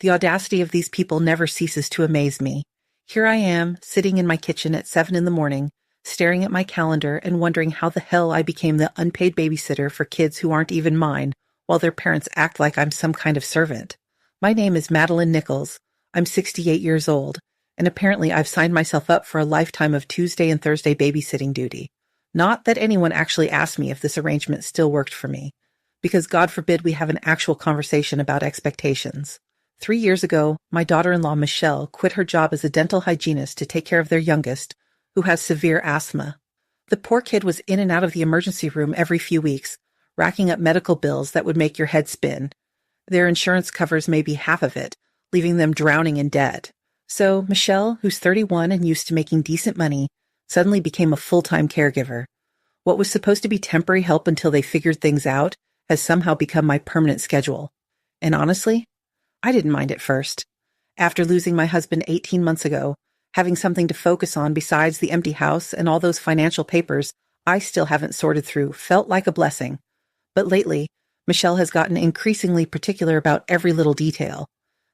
The audacity of these people never ceases to amaze me. Here I am, sitting in my kitchen at 7 in the morning, staring at my calendar and wondering how the hell I became the unpaid babysitter for kids who aren't even mine, while their parents act like I'm some kind of servant. My name is Madeline Nichols. I'm 68 years old, and apparently I've signed myself up for a lifetime of Tuesday and Thursday babysitting duty. Not that anyone actually asked me if this arrangement still worked for me, because God forbid we have an actual conversation about expectations. 3 years ago, my daughter-in-law Michelle quit her job as a dental hygienist to take care of their youngest, who has severe asthma. The poor kid was in and out of the emergency room every few weeks, racking up medical bills that would make your head spin. Their insurance covers maybe half of it, leaving them drowning in debt. So Michelle, who's 31 and used to making decent money, suddenly became a full-time caregiver. What was supposed to be temporary help until they figured things out has somehow become my permanent schedule. And honestly, I didn't mind at first. After losing my husband 18 months ago, having something to focus on besides the empty house and all those financial papers I still haven't sorted through felt like a blessing. But lately, Michelle has gotten increasingly particular about every little detail.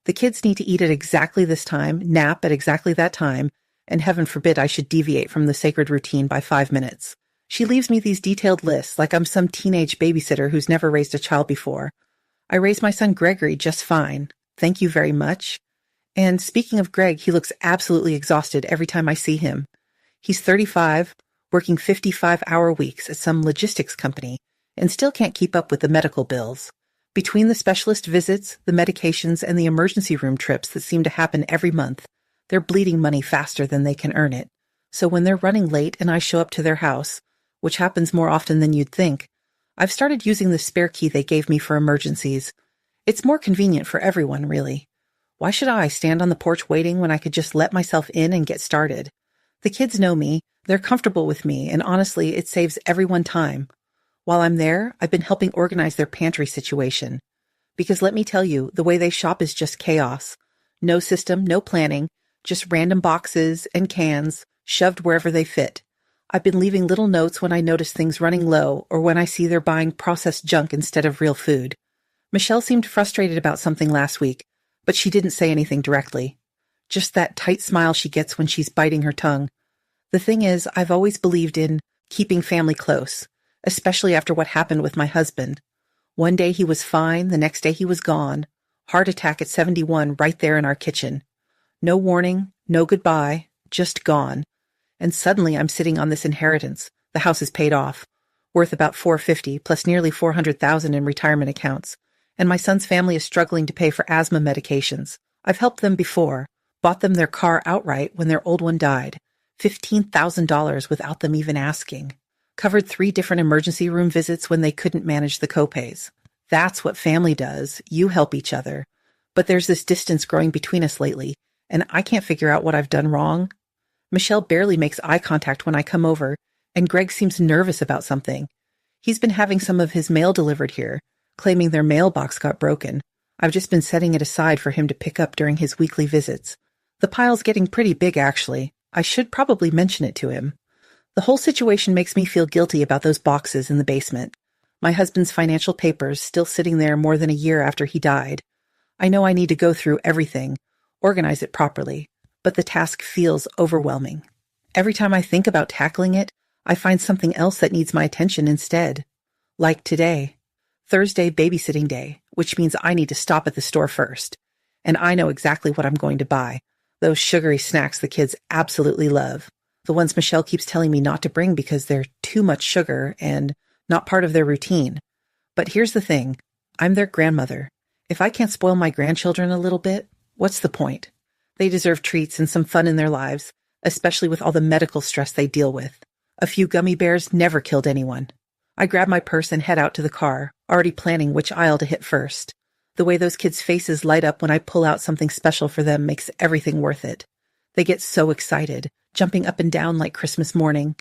The kids need to eat at exactly this time, nap at exactly that time, and heaven forbid I should deviate from the sacred routine by 5 minutes. She leaves me these detailed lists like I'm some teenage babysitter who's never raised a child before. I raised my son Gregory just fine. Thank you very much. And speaking of Greg, he looks absolutely exhausted every time I see him. He's 35, working 55-hour weeks at some logistics company, and still can't keep up with the medical bills. Between the specialist visits, the medications, and the emergency room trips that seem to happen every month, they're bleeding money faster than they can earn it. So when they're running late and I show up to their house, which happens more often than you'd think, I've started using the spare key they gave me for emergencies. It's more convenient for everyone, really. Why should I stand on the porch waiting when I could just let myself in and get started? The kids know me, they're comfortable with me, and honestly, it saves everyone time. While I'm there, I've been helping organize their pantry situation. Because let me tell you, the way they shop is just chaos. No system, no planning, just random boxes and cans shoved wherever they fit. I've been leaving little notes when I notice things running low or when I see they're buying processed junk instead of real food. Michelle seemed frustrated about something last week, but she didn't say anything directly. Just that tight smile she gets when she's biting her tongue. The thing is, I've always believed in keeping family close, especially after what happened with my husband. One day he was fine, the next day he was gone. Heart attack at 71 right there in our kitchen. No warning, no goodbye, just gone. And suddenly I'm sitting on this inheritance. The house is paid off, worth about $450 plus nearly $400,000 in retirement accounts. And my son's family is struggling to pay for asthma medications. I've helped them before, bought them their car outright when their old one died, $15,000 without them even asking. Covered 3 different emergency room visits when they couldn't manage the copays. That's what family does. You help each other. But there's this distance growing between us lately, and I can't figure out what I've done wrong. Michelle barely makes eye contact when I come over, and Greg seems nervous about something. He's been having some of his mail delivered here, claiming their mailbox got broken. I've just been setting it aside for him to pick up during his weekly visits. The pile's getting pretty big, actually. I should probably mention it to him. The whole situation makes me feel guilty about those boxes in the basement. My husband's financial papers still sitting there more than a year after he died. I know I need to go through everything, organize it properly, but the task feels overwhelming. Every time I think about tackling it, I find something else that needs my attention instead. Like today. Thursday babysitting day, which means I need to stop at the store first. And I know exactly what I'm going to buy. Those sugary snacks the kids absolutely love. The ones Michelle keeps telling me not to bring because they're too much sugar and not part of their routine. But here's the thing. I'm their grandmother. If I can't spoil my grandchildren a little bit, what's the point? They deserve treats and some fun in their lives, especially with all the medical stress they deal with. A few gummy bears never killed anyone. I grab my purse and head out to the car, already planning which aisle to hit first. The way those kids' faces light up when I pull out something special for them makes everything worth it. They get so excited, jumping up and down like Christmas morning.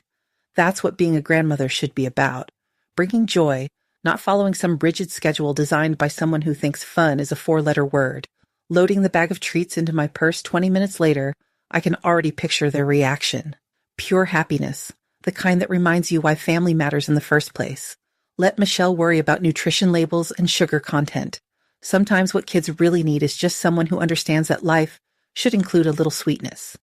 That's what being a grandmother should be about. Bringing joy, not following some rigid schedule designed by someone who thinks fun is a 4-letter word. Loading the bag of treats into my purse 20 minutes later, I can already picture their reaction. Pure happiness, the kind that reminds you why family matters in the first place. Let Michelle worry about nutrition labels and sugar content. Sometimes what kids really need is just someone who understands that life should include a little sweetness.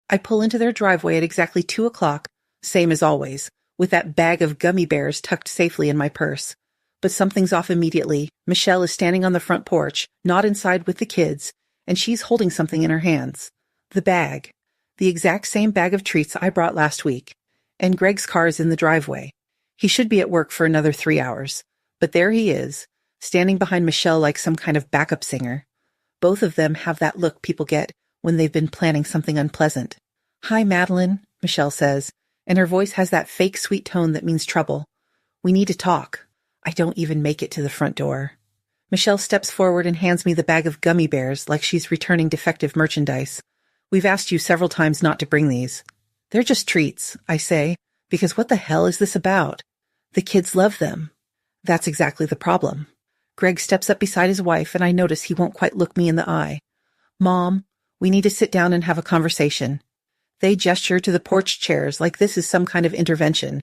I pull into their driveway at exactly 2:00, same as always, with that bag of gummy bears tucked safely in my purse. But something's off immediately. Michelle is standing on the front porch, not inside with the kids, and she's holding something in her hands. The bag. The exact same bag of treats I brought last week. And Greg's car is in the driveway. He should be at work for another 3 hours. But there he is, standing behind Michelle like some kind of backup singer. Both of them have that look people get when they've been planning something unpleasant. "Hi, Madeline," Michelle says, and her voice has that fake sweet tone that means trouble. "We need to talk." I don't even make it to the front door. Michelle steps forward and hands me the bag of gummy bears like she's returning defective merchandise. "We've asked you several times not to bring these." "They're just treats," I say, because what the hell is this about? The kids love them. That's exactly the problem. Greg steps up beside his wife, and I notice he won't quite look me in the eye. "Mom, we need to sit down and have a conversation." They gesture to the porch chairs like this is some kind of intervention,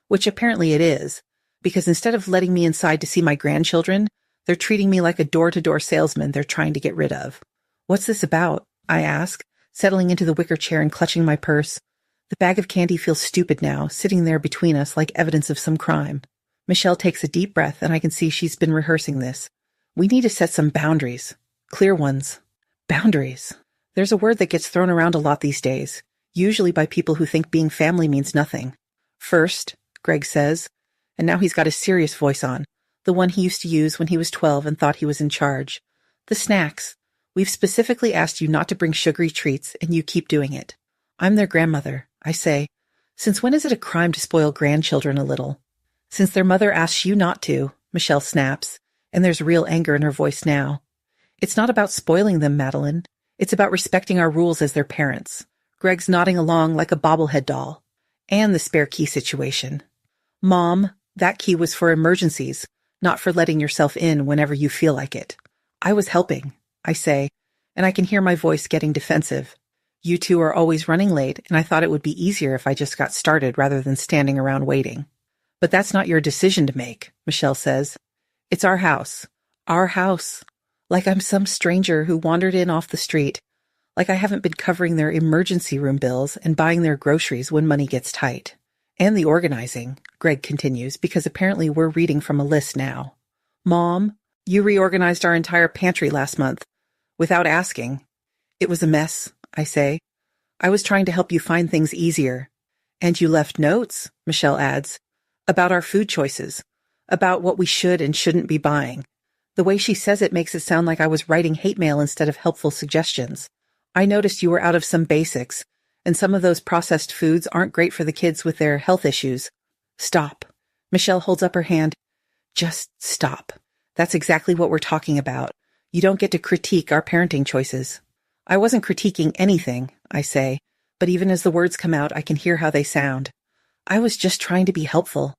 which apparently it is, because instead of letting me inside to see my grandchildren, they're treating me like a door-to-door salesman they're trying to get rid of. "What's this about?" I ask, settling into the wicker chair and clutching my purse. The bag of candy feels stupid now, sitting there between us like evidence of some crime. Michelle takes a deep breath, and I can see she's been rehearsing this. "We need to set some boundaries. Clear ones." Boundaries. There's a word that gets thrown around a lot these days, usually by people who think being family means nothing. "First," Greg says, and now he's got a serious voice on, the one he used to use when he was 12 and thought he was in charge. "The snacks. We've specifically asked you not to bring sugary treats, and you keep doing it." "I'm their grandmother," I say. "Since when is it a crime to spoil grandchildren a little?" "Since their mother asks you not to," Michelle snaps, and there's real anger in her voice now. "It's not about spoiling them, Madeline. It's about respecting our rules as their parents." Greg's nodding along like a bobblehead doll. "And the spare key situation." "Mom, that key was for emergencies, not for letting yourself in whenever you feel like it." "I was helping," I say, and I can hear my voice getting defensive. "You two are always running late, and I thought it would be easier if I just got started rather than standing around waiting." "But that's not your decision to make," Michelle says. "It's our house. Our house. Like I'm some stranger who wandered in off the street. Like I haven't been covering their emergency room bills and buying their groceries when money gets tight. And the organizing," Greg continues, because apparently we're reading from a list now. "Mom, you reorganized our entire pantry last month. Without asking." "It was a mess," I say. "I was trying to help you find things easier." "And you left notes," Michelle adds, "about our food choices, about what we should and shouldn't be buying." The way she says it makes it sound like I was writing hate mail instead of helpful suggestions. "I noticed you were out of some basics, and some of those processed foods aren't great for the kids with their health issues." "Stop." Michelle holds up her hand. "Just stop. That's exactly what we're talking about. You don't get to critique our parenting choices." "I wasn't critiquing anything," I say, but even as the words come out, I can hear how they sound. "I was just trying to be helpful.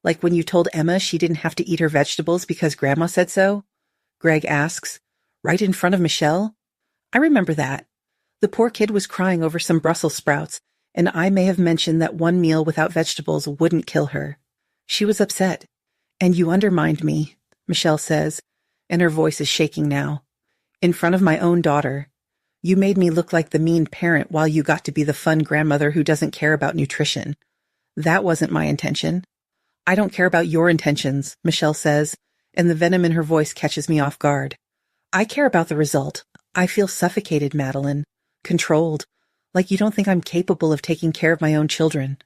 Like when you told Emma she didn't have to eat her vegetables because Grandma said so?" Greg asks. "Right in front of Michelle?" I remember that. The poor kid was crying over some Brussels sprouts, and I may have mentioned that one meal without vegetables wouldn't kill her. She was upset. "And you undermined me," Michelle says, and her voice is shaking now. "In front of my own daughter. You made me look like the mean parent while you got to be the fun grandmother who doesn't care about nutrition. That wasn't my intention." "I don't care about your intentions," Michelle says, and the venom in her voice catches me off guard. "I care about the result. I feel suffocated, Madeline. Controlled. Like you don't think I'm capable of taking care of my own children."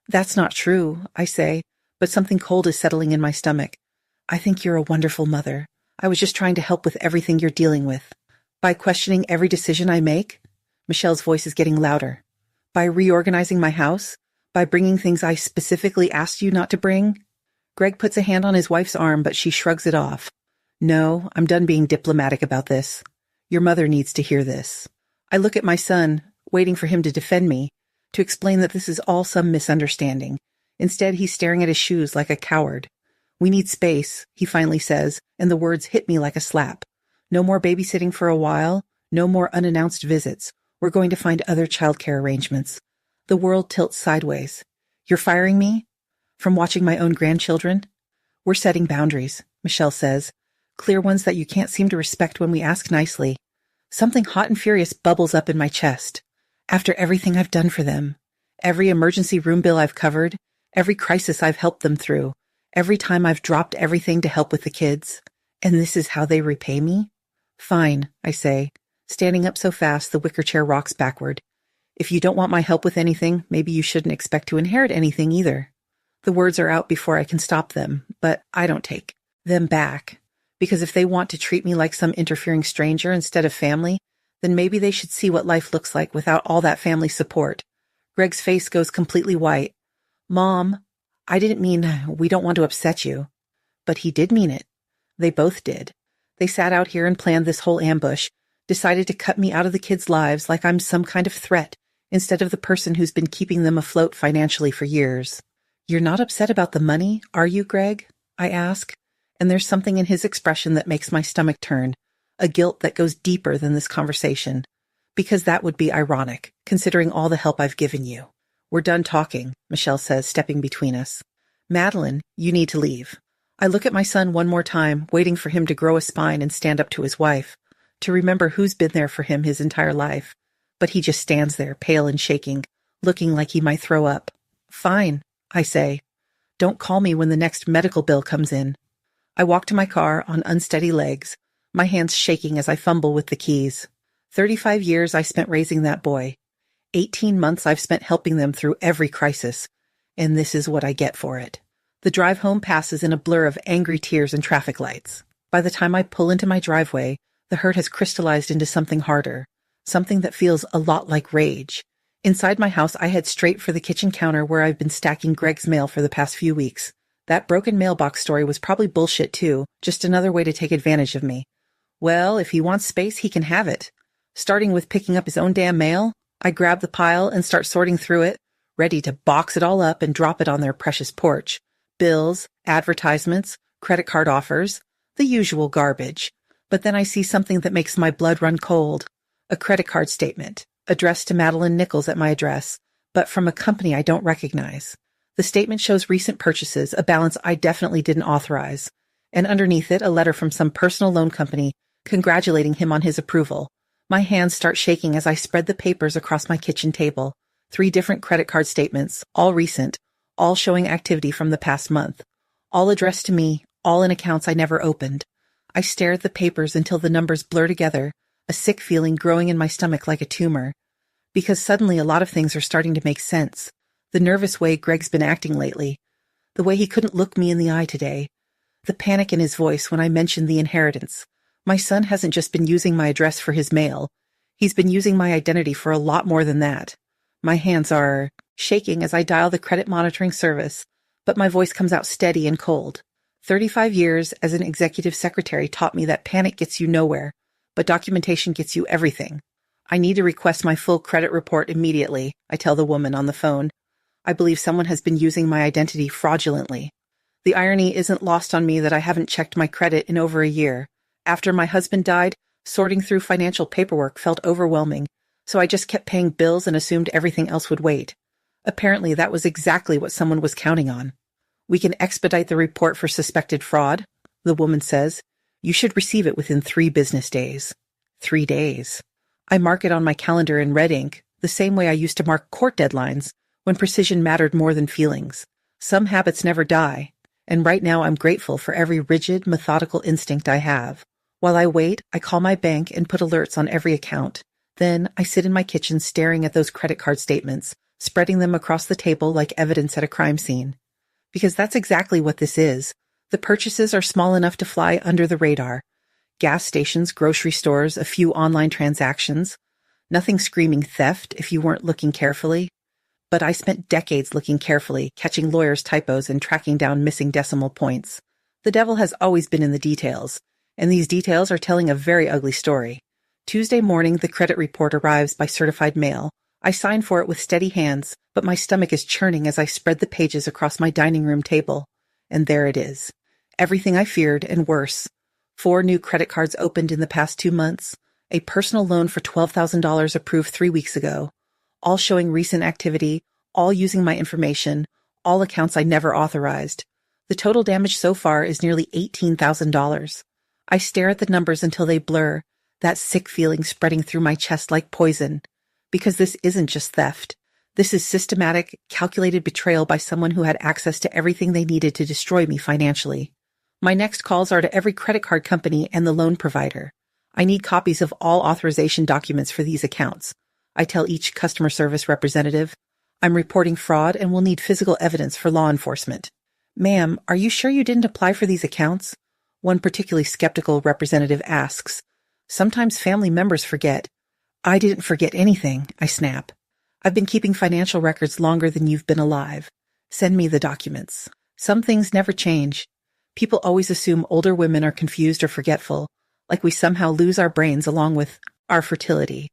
"That's not true," I say, but something cold is settling in my stomach. "I think you're a wonderful mother. I was just trying to help with everything you're dealing with." "By questioning every decision I make?" Michelle's voice is getting louder. "By reorganizing my house? By bringing things I specifically asked you not to bring?" Greg puts a hand on his wife's arm, but she shrugs it off. "No, I'm done being diplomatic about this. Your mother needs to hear this." I look at my son, waiting for him to defend me, to explain that this is all some misunderstanding. Instead, he's staring at his shoes like a coward. "We need space," he finally says, and the words hit me like a slap. "No more babysitting for a while, no more unannounced visits. We're going to find other childcare arrangements." The world tilts sideways. "You're firing me? From watching my own grandchildren?" "We're setting boundaries," Michelle says, clear ones that you can't seem to respect when we ask nicely. Something hot and furious bubbles up in my chest. After everything I've done for them, every emergency room bill I've covered, every crisis I've helped them through, every time I've dropped everything to help with the kids, and this is how they repay me? Fine, I say, standing up so fast the wicker chair rocks backward. If you don't want my help with anything, maybe you shouldn't expect to inherit anything either. The words are out before I can stop them, but I don't take them back. Because if they want to treat me like some interfering stranger instead of family, then maybe they should see what life looks like without all that family support. Greg's face goes completely white. Mom, I didn't mean we don't want to upset you. But he did mean it. They both did. They sat out here and planned this whole ambush, decided to cut me out of the kids' lives like I'm some kind of threat, instead of the person who's been keeping them afloat financially for years. You're not upset about the money, are you, Greg? I ask, and there's something in his expression that makes my stomach turn, a guilt that goes deeper than this conversation. Because that would be ironic, considering all the help I've given you. We're done talking, Michelle says, stepping between us. Madeline, you need to leave. I look at my son one more time, waiting for him to grow a spine and stand up to his wife, to remember who's been there for him his entire life. But he just stands there, pale and shaking, looking like he might throw up. Fine, I say. Don't call me when the next medical bill comes in. I walk to my car on unsteady legs, my hands shaking as I fumble with the keys. 35 years I spent raising that boy. 18 months I've spent helping them through every crisis. And this is what I get for it. The drive home passes in a blur of angry tears and traffic lights. By the time I pull into my driveway, the hurt has crystallized into something harder, something that feels a lot like rage. Inside my house, I head straight for the kitchen counter where I've been stacking Greg's mail for the past few weeks. That broken mailbox story was probably bullshit too, just another way to take advantage of me. Well, if he wants space, he can have it. Starting with picking up his own damn mail, I grab the pile and start sorting through it, ready to box it all up and drop it on their precious porch. Bills, advertisements, credit card offers, the usual garbage. But then I see something that makes my blood run cold. A credit card statement, addressed to Madeline Nichols at my address, but from a company I don't recognize. The statement shows recent purchases, a balance I definitely didn't authorize, and underneath it a letter from some personal loan company congratulating him on his approval. My hands start shaking as I spread the papers across my kitchen table. 3 different credit card statements, all recent, all showing activity from the past month, all addressed to me, all in accounts I never opened. I stare at the papers until the numbers blur together, a sick feeling growing in my stomach like a tumor. Because suddenly a lot of things are starting to make sense. The nervous way Greg's been acting lately, the way he couldn't look me in the eye today, the panic in his voice when I mentioned the inheritance. My son hasn't just been using my address for his mail. He's been using my identity for a lot more than that. My hands are shaking as I dial the credit monitoring service, but my voice comes out steady and cold. 35 years as an executive secretary taught me that panic gets you nowhere, but documentation gets you everything. I need to request my full credit report immediately, I tell the woman on the phone. I believe someone has been using my identity fraudulently. The irony isn't lost on me that I haven't checked my credit in over a year. After my husband died, sorting through financial paperwork felt overwhelming, so I just kept paying bills and assumed everything else would wait. Apparently, that was exactly what someone was counting on. We can expedite the report for suspected fraud, the woman says. You should receive it within 3 business days. 3 days. I mark it on my calendar in red ink, the same way I used to mark court deadlines, when precision mattered more than feelings. Some habits never die, and right now I'm grateful for every rigid, methodical instinct I have. While I wait, I call my bank and put alerts on every account. Then I sit in my kitchen staring at those credit card statements, spreading them across the table like evidence at a crime scene. Because that's exactly what this is. The purchases are small enough to fly under the radar. Gas stations, grocery stores, a few online transactions. Nothing screaming theft if you weren't looking carefully. But I spent decades looking carefully, catching lawyers' typos and tracking down missing decimal points. The devil has always been in the details, and these details are telling a very ugly story. Tuesday morning, the credit report arrives by certified mail. I sign for it with steady hands, but my stomach is churning as I spread the pages across my dining room table. And there it is. Everything I feared and worse. 4 new credit cards opened in the past 2 months. A personal loan for $12,000 approved 3 weeks ago. All showing recent activity, all using my information, all accounts I never authorized. The total damage so far is nearly $18,000. I stare at the numbers until they blur, that sick feeling spreading through my chest like poison. Because this isn't just theft. This is systematic, calculated betrayal by someone who had access to everything they needed to destroy me financially. My next calls are to every credit card company and the loan provider. I need copies of all authorization documents for these accounts. I tell each customer service representative, I'm reporting fraud and will need physical evidence for law enforcement. Ma'am, are you sure you didn't apply for these accounts? One particularly skeptical representative asks. Sometimes family members forget. I didn't forget anything, I snap. I've been keeping financial records longer than you've been alive. Send me the documents. Some things never change. People always assume older women are confused or forgetful, like we somehow lose our brains along with our fertility.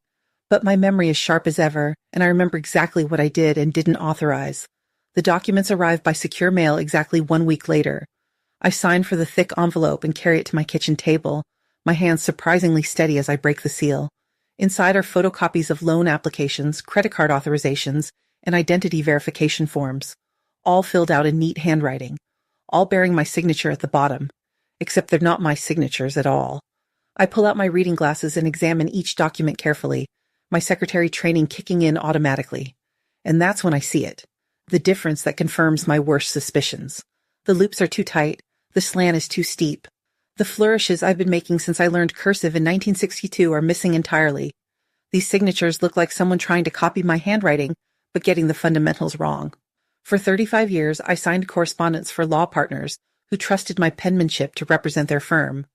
But my memory is sharp as ever, and I remember exactly what I did and didn't authorize. The documents arrive by secure mail exactly 1 week later. I sign for the thick envelope and carry it to my kitchen table, my hands surprisingly steady as I break the seal. Inside are photocopies of loan applications, credit card authorizations, and identity verification forms, all filled out in neat handwriting, all bearing my signature at the bottom, except they're not my signatures at all. I pull out my reading glasses and examine each document carefully, my secretary training kicking in automatically. And that's when I see it, the difference that confirms my worst suspicions. The loops are too tight, the slant is too steep. The flourishes I've been making since I learned cursive in 1962 are missing entirely. These signatures look like someone trying to copy my handwriting, but getting the fundamentals wrong. For 35 years, I signed correspondence for law partners who trusted my penmanship to represent their firm.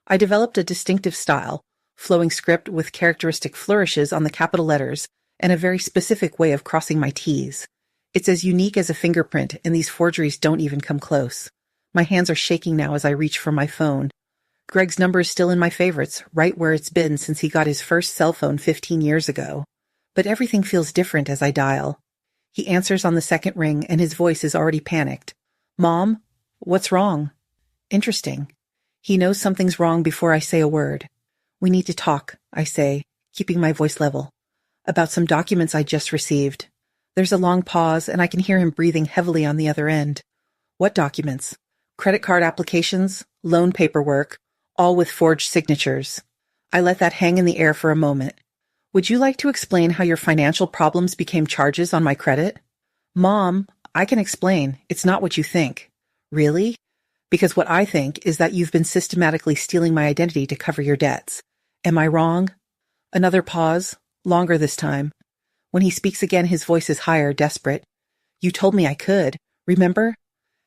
I developed a distinctive style, flowing script with characteristic flourishes on the capital letters and a very specific way of crossing my T's. It's as unique as a fingerprint, and these forgeries don't even come close. My hands are shaking now as I reach for my phone. Greg's number is still in my favorites, right where it's been since he got his first cell phone 15 years ago. But everything feels different as I dial. He answers on the second ring, and his voice is already panicked. Mom, what's wrong? Interesting. He knows something's wrong before I say a word. We need to talk, I say, keeping my voice level, about some documents I just received. There's a long pause, and I can hear him breathing heavily on the other end. What documents? Credit card applications, loan paperwork, all with forged signatures. I let that hang in the air for a moment. Would you like to explain how your financial problems became charges on my credit? Mom, I can explain. It's not what you think. Really? Because what I think is that you've been systematically stealing my identity to cover your debts. Am I wrong? Another pause, longer this time. When he speaks again, his voice is higher, desperate. You told me I could, remember?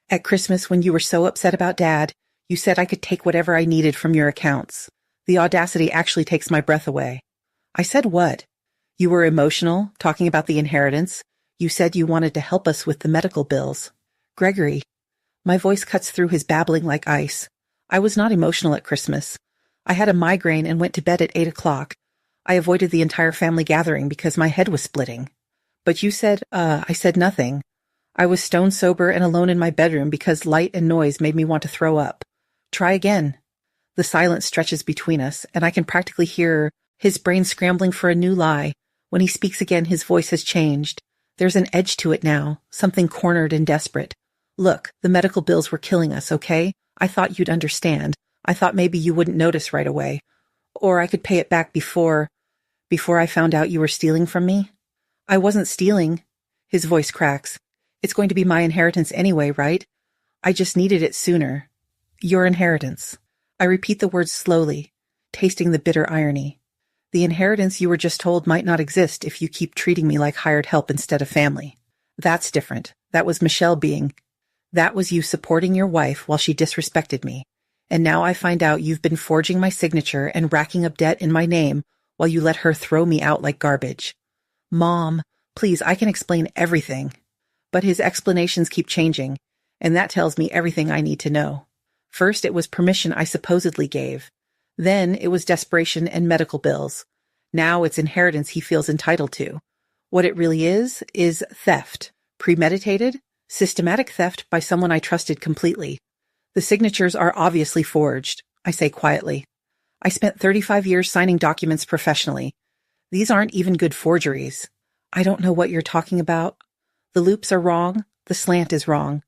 At Christmas, when you were so upset about Dad, you said I could take whatever I needed from your accounts. The audacity actually takes my breath away. I said what? You were emotional, talking about the inheritance. You said you wanted to help us with the medical bills. Gregory. My voice cuts through his babbling like ice. I was not emotional at Christmas. I had a migraine and went to bed at 8 o'clock. I avoided the entire family gathering because my head was splitting. But you said, I said nothing. I was stone sober and alone in my bedroom because light and noise made me want to throw up. Try again. The silence stretches between us, and I can practically hear his brain scrambling for a new lie. When he speaks again, his voice has changed. There's an edge to it now, something cornered and desperate. Look, the medical bills were killing us, okay? I thought you'd understand. I thought maybe you wouldn't notice right away. Or I could pay it back before I found out you were stealing from me. I wasn't stealing. His voice cracks. It's going to be my inheritance anyway, right? I just needed it sooner. Your inheritance. I repeat the words slowly, tasting the bitter irony. The inheritance you were just told might not exist if you keep treating me like hired help instead of family. That's different. That was Michelle being. That was you supporting your wife while she disrespected me. And now I find out you've been forging my signature and racking up debt in my name while you let her throw me out like garbage. Mom, please, I can explain everything. But his explanations keep changing, and that tells me everything I need to know. First, it was permission I supposedly gave. Then it was desperation and medical bills. Now it's inheritance he feels entitled to. What it really is theft. Premeditated, systematic theft by someone I trusted completely. The signatures are obviously forged, I say quietly. I spent 35 years signing documents professionally. These aren't even good forgeries. I don't know what you're talking about. The loops are wrong. The slant is wrong.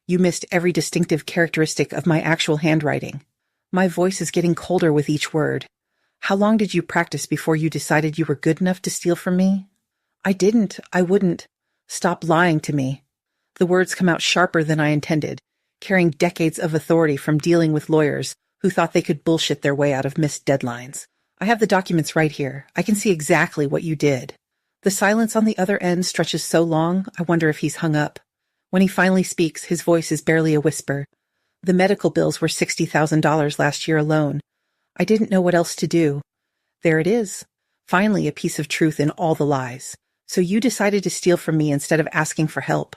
You missed every distinctive characteristic of my actual handwriting. My voice is getting colder with each word. How long did you practice before you decided you were good enough to steal from me? I wouldn't. Stop lying to me. The words come out sharper than I intended, carrying decades of authority from dealing with lawyers who thought they could bullshit their way out of missed deadlines. I have the documents right here. I can see exactly what you did. The silence on the other end stretches so long, I wonder if he's hung up. When he finally speaks, his voice is barely a whisper. The medical bills were $60,000 last year alone. I didn't know what else to do. There it is. Finally, a piece of truth in all the lies. So you decided to steal from me instead of asking for help.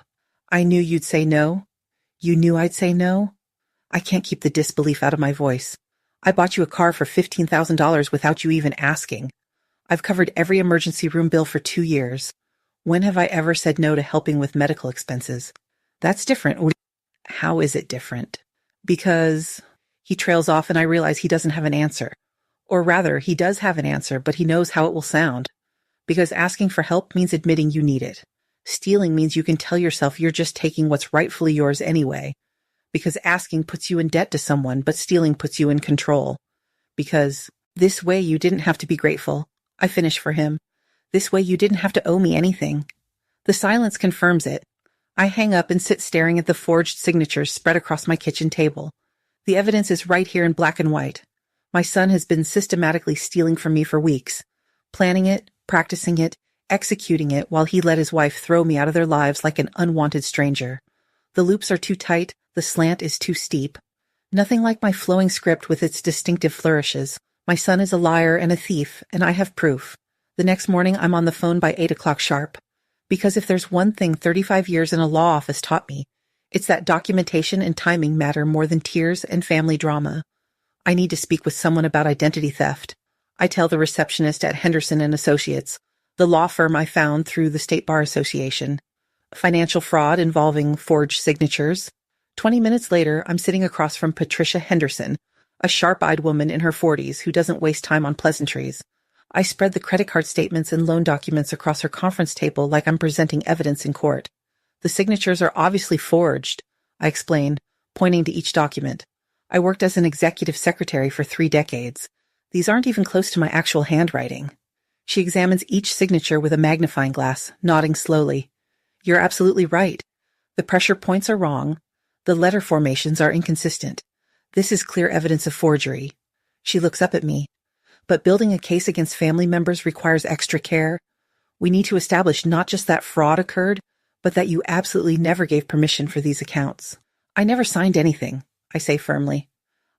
I knew you'd say no. You knew I'd say no. I can't keep the disbelief out of my voice. I bought you a car for $15,000 without you even asking. I've covered every emergency room bill for 2 years. When have I ever said no to helping with medical expenses? That's different. How is it different? Because he trails off and I realize he doesn't have an answer. Or rather, he does have an answer, but he knows how it will sound. Because asking for help means admitting you need it. Stealing means you can tell yourself you're just taking what's rightfully yours anyway. Because asking puts you in debt to someone, but stealing puts you in control. Because this way you didn't have to be grateful. I finish for him. This way you didn't have to owe me anything. The silence confirms it. I hang up and sit staring at the forged signatures spread across my kitchen table. The evidence is right here in black and white. My son has been systematically stealing from me for weeks, planning it, practicing it, executing it while he let his wife throw me out of their lives like an unwanted stranger. The loops are too tight, the slant is too steep. Nothing like my flowing script with its distinctive flourishes. My son is a liar and a thief, and I have proof. The next morning I'm on the phone by 8 o'clock sharp. Because if there's one thing 35 years in a law office taught me, it's that documentation and timing matter more than tears and family drama. I need to speak with someone about identity theft. I tell the receptionist at Henderson and Associates, the law firm I found through the State Bar Association. Financial fraud involving forged signatures. 20 minutes later, I'm sitting across from Patricia Henderson, a sharp-eyed woman in her 40s who doesn't waste time on pleasantries. I spread the credit card statements and loan documents across her conference table like I'm presenting evidence in court. The signatures are obviously forged, I explain, pointing to each document. I worked as an executive secretary for 3 decades. These aren't even close to my actual handwriting. She examines each signature with a magnifying glass, nodding slowly. You're absolutely right. The pressure points are wrong. The letter formations are inconsistent. This is clear evidence of forgery. She looks up at me. But building a case against family members requires extra care. We need to establish not just that fraud occurred, but that you absolutely never gave permission for these accounts. I never signed anything, I say firmly.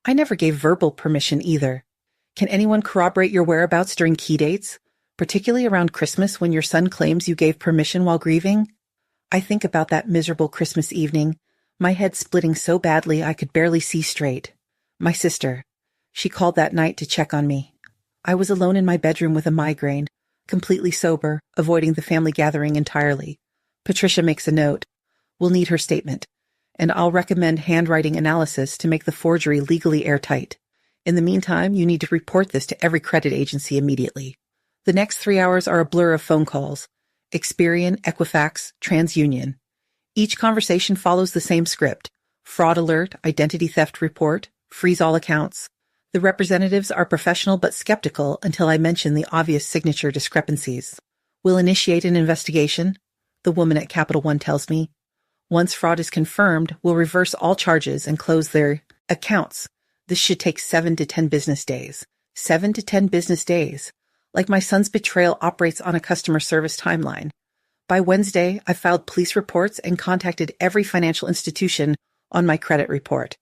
I never gave verbal permission either. Can anyone corroborate your whereabouts during key dates, particularly around Christmas when your son claims you gave permission while grieving? I think about that miserable Christmas evening, my head splitting so badly I could barely see straight. My sister. She called that night to check on me. I was alone in my bedroom with a migraine, completely sober, avoiding the family gathering entirely. Patricia makes a note. We'll need her statement, and I'll recommend handwriting analysis to make the forgery legally airtight. In the meantime, you need to report this to every credit agency immediately. The next 3 hours are a blur of phone calls. Experian, Equifax, TransUnion. Each conversation follows the same script. Fraud alert, identity theft report, freeze all accounts. The representatives are professional but skeptical until I mention the obvious signature discrepancies. We'll initiate an investigation, the woman at Capital One tells me. Once fraud is confirmed, we'll reverse all charges and close their accounts. This should take 7 to 10 business days. 7 to 10 business days. Like my son's betrayal operates on a customer service timeline. By Wednesday, I filed police reports and contacted every financial institution on my credit report.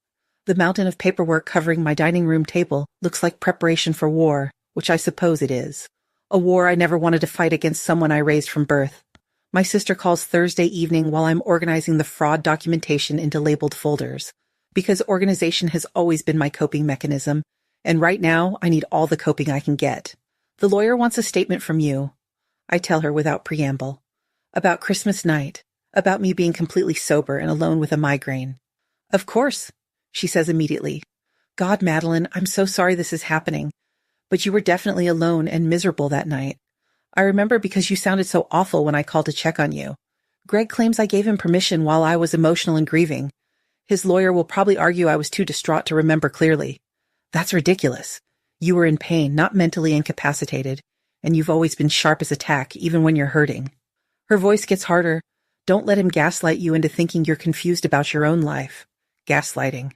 The mountain of paperwork covering my dining room table looks like preparation for war, which I suppose it is. A war I never wanted to fight against someone I raised from birth. My sister calls Thursday evening while I'm organizing the fraud documentation into labeled folders. Because organization has always been my coping mechanism, and right now I need all the coping I can get. The lawyer wants a statement from you. I tell her without preamble. About Christmas night. About me being completely sober and alone with a migraine. Of course, she says immediately. God, Madeline, I'm so sorry this is happening. But you were definitely alone and miserable that night. I remember because you sounded so awful when I called to check on you. Greg claims I gave him permission while I was emotional and grieving. His lawyer will probably argue I was too distraught to remember clearly. That's ridiculous. You were in pain, not mentally incapacitated, and you've always been sharp as a tack, even when you're hurting. Her voice gets harder. Don't let him gaslight you into thinking you're confused about your own life. Gaslighting.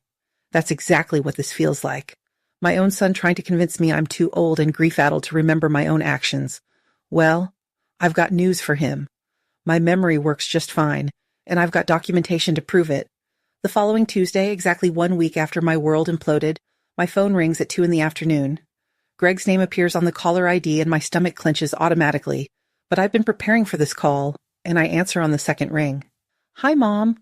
That's exactly what this feels like. My own son trying to convince me I'm too old and grief-addled to remember my own actions. Well, I've got news for him. My memory works just fine, and I've got documentation to prove it. The following Tuesday, exactly 1 week after my world imploded, my phone rings at 2 p.m. Greg's name appears on the caller ID and my stomach clenches automatically, but I've been preparing for this call, and I answer on the second ring. Hi, Mom.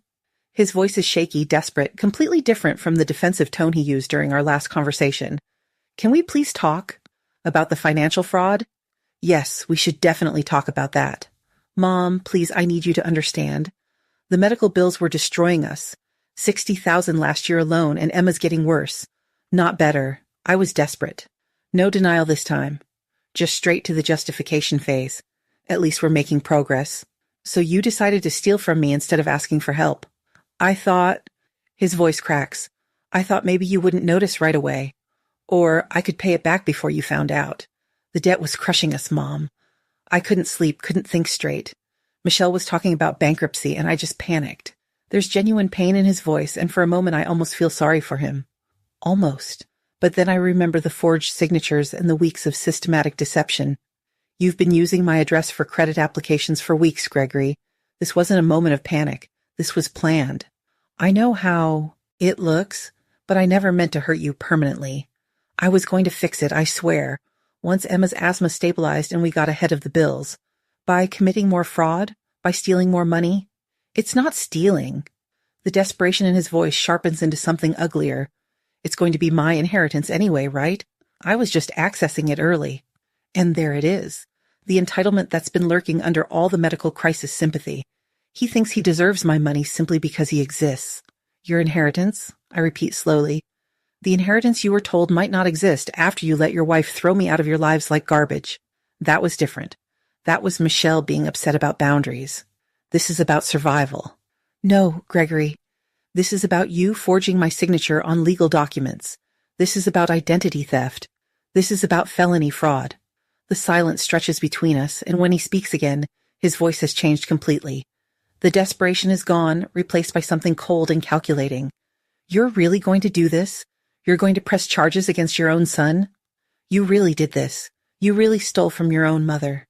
His voice is shaky, desperate, completely different from the defensive tone he used during our last conversation. Can we please talk? About the financial fraud? Yes, we should definitely talk about that. Mom, please, I need you to understand. The medical bills were destroying us. $60,000 last year alone, and Emma's getting worse. Not better. I was desperate. No denial this time. Just straight to the justification phase. At least we're making progress. So you decided to steal from me instead of asking for help. I thought, his voice cracks, I thought maybe you wouldn't notice right away. Or I could pay it back before you found out. The debt was crushing us, Mom. I couldn't sleep, couldn't think straight. Michelle was talking about bankruptcy, and I just panicked. There's genuine pain in his voice, and for a moment I almost feel sorry for him. Almost. But then I remember the forged signatures and the weeks of systematic deception. You've been using my address for credit applications for weeks, Gregory. This wasn't a moment of panic. This was planned. I know how it looks, but I never meant to hurt you permanently. I was going to fix it, I swear, once Emma's asthma stabilized and we got ahead of the bills. By committing more fraud? By stealing more money? It's not stealing. The desperation in his voice sharpens into something uglier. It's going to be my inheritance anyway, right? I was just accessing it early. And there it is. The entitlement that's been lurking under all the medical crisis sympathy. He thinks he deserves my money simply because he exists. Your inheritance? I repeat slowly. The inheritance you were told might not exist after you let your wife throw me out of your lives like garbage. That was different. That was Michelle being upset about boundaries. This is about survival. No, Gregory. This is about you forging my signature on legal documents. This is about identity theft. This is about felony fraud. The silence stretches between us, and when he speaks again, his voice has changed completely. The desperation is gone, replaced by something cold and calculating. You're really going to do this? You're going to press charges against your own son? You really did this. You really stole from your own mother.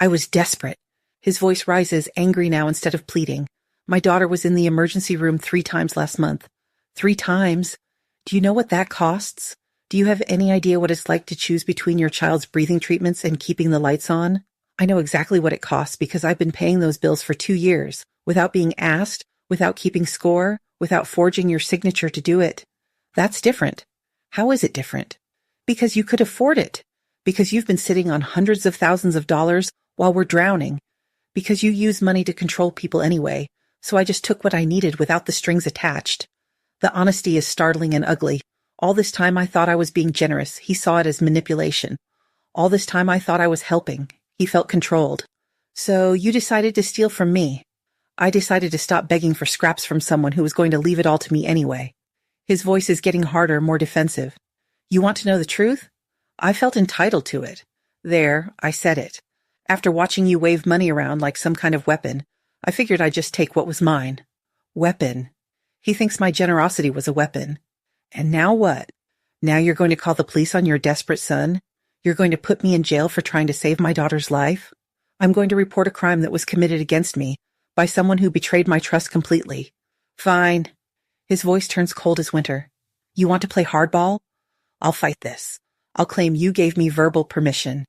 I was desperate. His voice rises, angry now instead of pleading. My daughter was in the emergency room 3 times last month. 3 times? Do you know what that costs? Do you have any idea what it's like to choose between your child's breathing treatments and keeping the lights on? I know exactly what it costs because I've been paying those bills for 2 years, without being asked, without keeping score, without forging your signature to do it. That's different. How is it different? Because you could afford it. Because you've been sitting on hundreds of thousands of dollars while we're drowning. Because you use money to control people anyway, so I just took what I needed without the strings attached. The honesty is startling and ugly. All this time I thought I was being generous. He saw it as manipulation. All this time I thought I was helping. He felt controlled. So you decided to steal from me. I decided to stop begging for scraps from someone who was going to leave it all to me anyway. His voice is getting harder, more defensive. You want to know the truth? I felt entitled to it. There, I said it. After watching you wave money around like some kind of weapon, I figured I'd just take what was mine. Weapon. He thinks my generosity was a weapon. And now what? Now you're going to call the police on your desperate son? You're going to put me in jail for trying to save my daughter's life? I'm going to report a crime that was committed against me by someone who betrayed my trust completely. Fine. His voice turns cold as winter. You want to play hardball? I'll fight this. I'll claim you gave me verbal permission.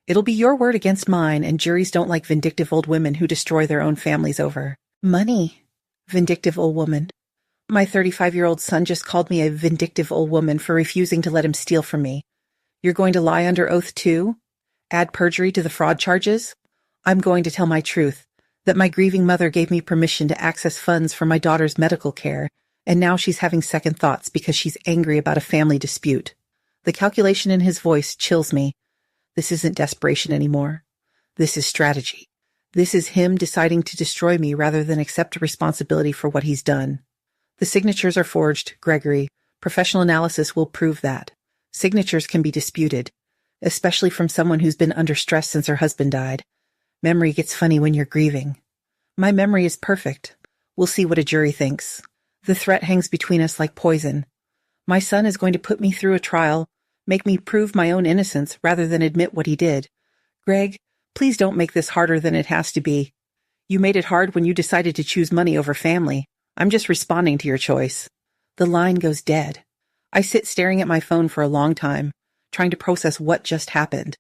It'll be your word against mine, and juries don't like vindictive old women who destroy their own families over money. Vindictive old woman. My 35-year-old son just called me a vindictive old woman for refusing to let him steal from me. You're going to lie under oath too? Add perjury to the fraud charges? I'm going to tell my truth, that my grieving mother gave me permission to access funds for my daughter's medical care, and now she's having second thoughts because she's angry about a family dispute. The calculation in his voice chills me. This isn't desperation anymore. This is strategy. This is him deciding to destroy me rather than accept responsibility for what he's done. The signatures are forged, Gregory. Professional analysis will prove that. Signatures can be disputed, especially from someone who's been under stress since her husband died. Memory gets funny when you're grieving. My memory is perfect. We'll see what a jury thinks. The threat hangs between us like poison. My son is going to put me through a trial, make me prove my own innocence rather than admit what he did. Greg, please don't make this harder than it has to be. You made it hard when you decided to choose money over family. I'm just responding to your choice. The line goes dead. I sit staring at my phone for a long time, trying to process what just happened.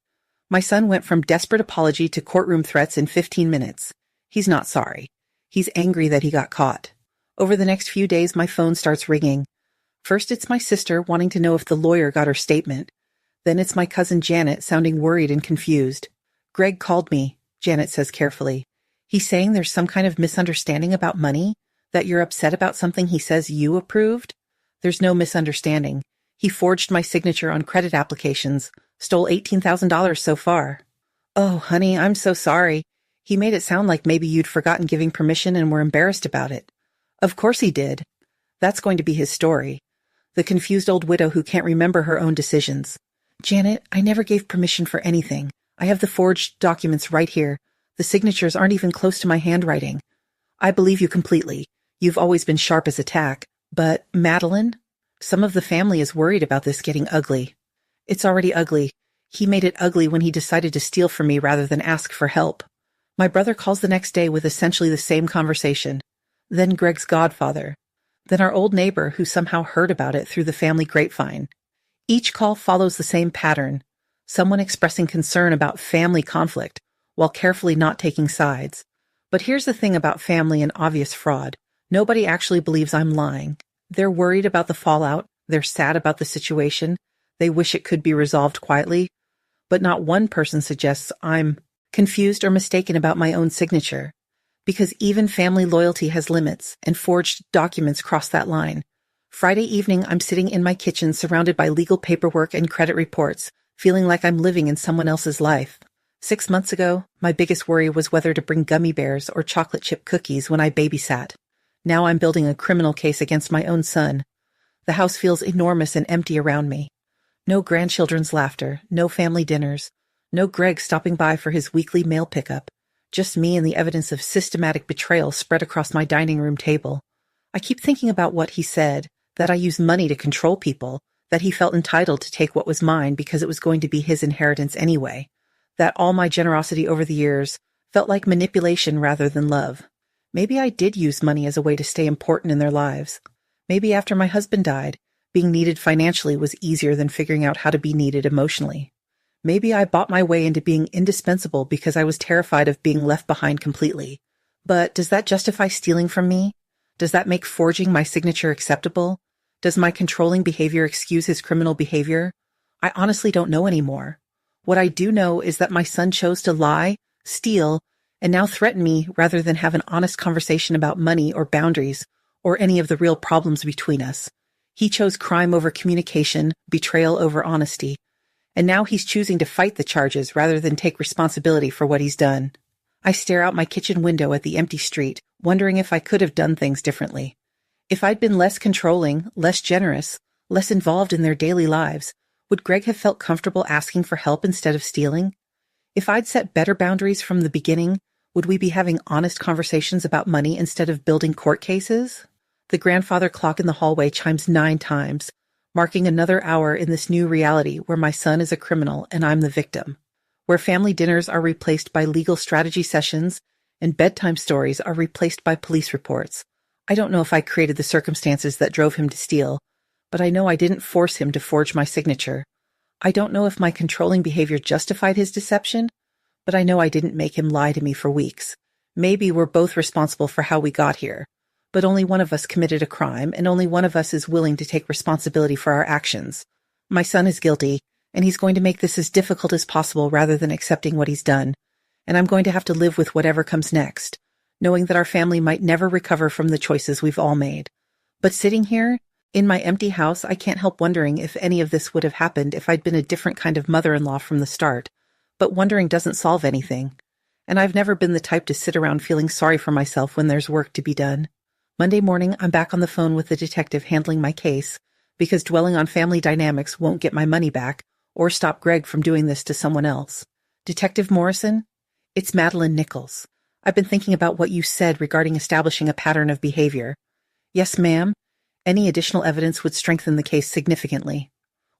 My son went from desperate apology to courtroom threats in 15 minutes. He's not sorry. He's angry that he got caught. Over the next few days, my phone starts ringing. First, it's my sister wanting to know if the lawyer got her statement. Then it's my cousin Janet sounding worried and confused. Greg called me, Janet says carefully. He's saying there's some kind of misunderstanding about money, that you're upset about something he says you approved. There's no misunderstanding. He forged my signature on credit applications, stole $18,000 so far. Oh, honey, I'm so sorry. He made it sound like maybe you'd forgotten giving permission and were embarrassed about it. Of course he did. That's going to be his story. The confused old widow who can't remember her own decisions. Janet, I never gave permission for anything. I have the forged documents right here. The signatures aren't even close to my handwriting. I believe you completely. You've always been sharp as a tack. But, Madeline? Some of the family is worried about this getting ugly. It's already ugly. He made it ugly when he decided to steal from me rather than ask for help. My brother calls the next day with essentially the same conversation. Then Greg's godfather. Then our old neighbor who somehow heard about it through the family grapevine. Each call follows the same pattern. Someone expressing concern about family conflict, while carefully not taking sides. But here's the thing about family and obvious fraud. Nobody actually believes I'm lying. They're worried about the fallout, they're sad about the situation, they wish it could be resolved quietly, but not one person suggests I'm confused or mistaken about my own signature. Because even family loyalty has limits, and forged documents cross that line. Friday evening, I'm sitting in my kitchen surrounded by legal paperwork and credit reports, feeling like I'm living in someone else's life. 6 months ago, my biggest worry was whether to bring gummy bears or chocolate chip cookies when I babysat. Now I'm building a criminal case against my own son. The house feels enormous and empty around me. No grandchildren's laughter, no family dinners, no Greg stopping by for his weekly mail pickup. Just me and the evidence of systematic betrayal spread across my dining room table. I keep thinking about what he said, that I use money to control people, that he felt entitled to take what was mine because it was going to be his inheritance anyway, that all my generosity over the years felt like manipulation rather than love. Maybe I did use money as a way to stay important in their lives. Maybe after my husband died, being needed financially was easier than figuring out how to be needed emotionally. Maybe I bought my way into being indispensable because I was terrified of being left behind completely. But does that justify stealing from me? Does that make forging my signature acceptable? Does my controlling behavior excuse his criminal behavior? I honestly don't know anymore. What I do know is that my son chose to lie, steal, and now threaten me rather than have an honest conversation about money or boundaries or any of the real problems between us. He chose crime over communication, betrayal over honesty, and now he's choosing to fight the charges rather than take responsibility for what he's done. I stare out my kitchen window at the empty street, wondering if I could have done things differently. If I'd been less controlling, less generous, less involved in their daily lives, would Greg have felt comfortable asking for help instead of stealing? If I'd set better boundaries from the beginning, would we be having honest conversations about money instead of building court cases? The grandfather clock in the hallway chimes 9 times, marking another hour in this new reality where my son is a criminal and I'm the victim, where family dinners are replaced by legal strategy sessions and bedtime stories are replaced by police reports. I don't know if I created the circumstances that drove him to steal, but I know I didn't force him to forge my signature. I don't know if my controlling behavior justified his deception, but I know I didn't make him lie to me for weeks. Maybe we're both responsible for how we got here, but only one of us committed a crime, and only one of us is willing to take responsibility for our actions. My son is guilty, and he's going to make this as difficult as possible rather than accepting what he's done, and I'm going to have to live with whatever comes next, knowing that our family might never recover from the choices we've all made. But sitting here, in my empty house, I can't help wondering if any of this would have happened if I'd been a different kind of mother-in-law from the start. But wondering doesn't solve anything. And I've never been the type to sit around feeling sorry for myself when there's work to be done. Monday morning, I'm back on the phone with the detective handling my case, because dwelling on family dynamics won't get my money back or stop Greg from doing this to someone else. Detective Morrison? It's Madeline Nichols. I've been thinking about what you said regarding establishing a pattern of behavior. Yes, ma'am. Any additional evidence would strengthen the case significantly.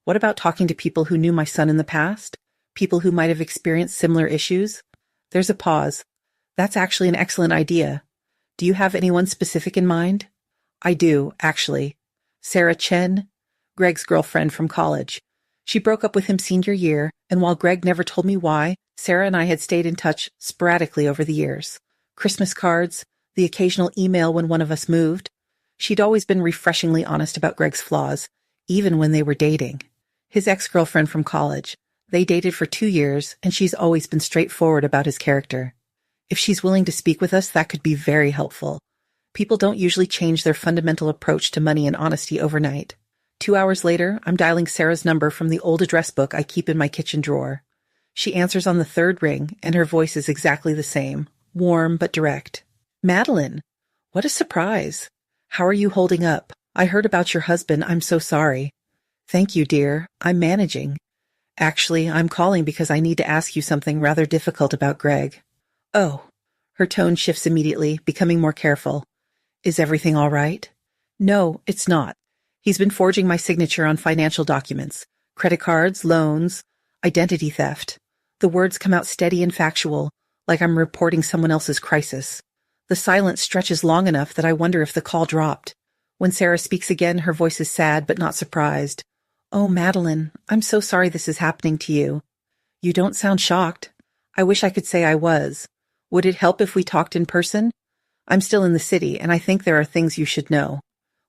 What about talking to people who knew my son in the past? People who might have experienced similar issues? There's a pause. That's actually an excellent idea. Do you have anyone specific in mind? I do, actually. Sarah Chen, Greg's girlfriend from college. She broke up with him senior year, and while Greg never told me why, Sarah and I had stayed in touch sporadically over the years. Christmas cards, the occasional email when one of us moved. She'd always been refreshingly honest about Greg's flaws, even when they were dating. His ex-girlfriend from college. They dated for 2 years, and she's always been straightforward about his character. If she's willing to speak with us, that could be very helpful. People don't usually change their fundamental approach to money and honesty overnight. 2 hours later, I'm dialing Sarah's number from the old address book I keep in my kitchen drawer. She answers on the third ring, and her voice is exactly the same, warm but direct. Madeline, what a surprise. How are you holding up? I heard about your husband. I'm so sorry. Thank you, dear. I'm managing. Actually, I'm calling because I need to ask you something rather difficult about Greg. Oh. Her tone shifts immediately, becoming more careful. Is everything all right? No, it's not. He's been forging my signature on financial documents, credit cards, loans, identity theft. The words come out steady and factual, like I'm reporting someone else's crisis. The silence stretches long enough that I wonder if the call dropped. When Sarah speaks again, her voice is sad but not surprised. Oh, Madeline, I'm so sorry this is happening to you. You don't sound shocked. I wish I could say I was. Would it help if we talked in person? I'm still in the city, and I think there are things you should know.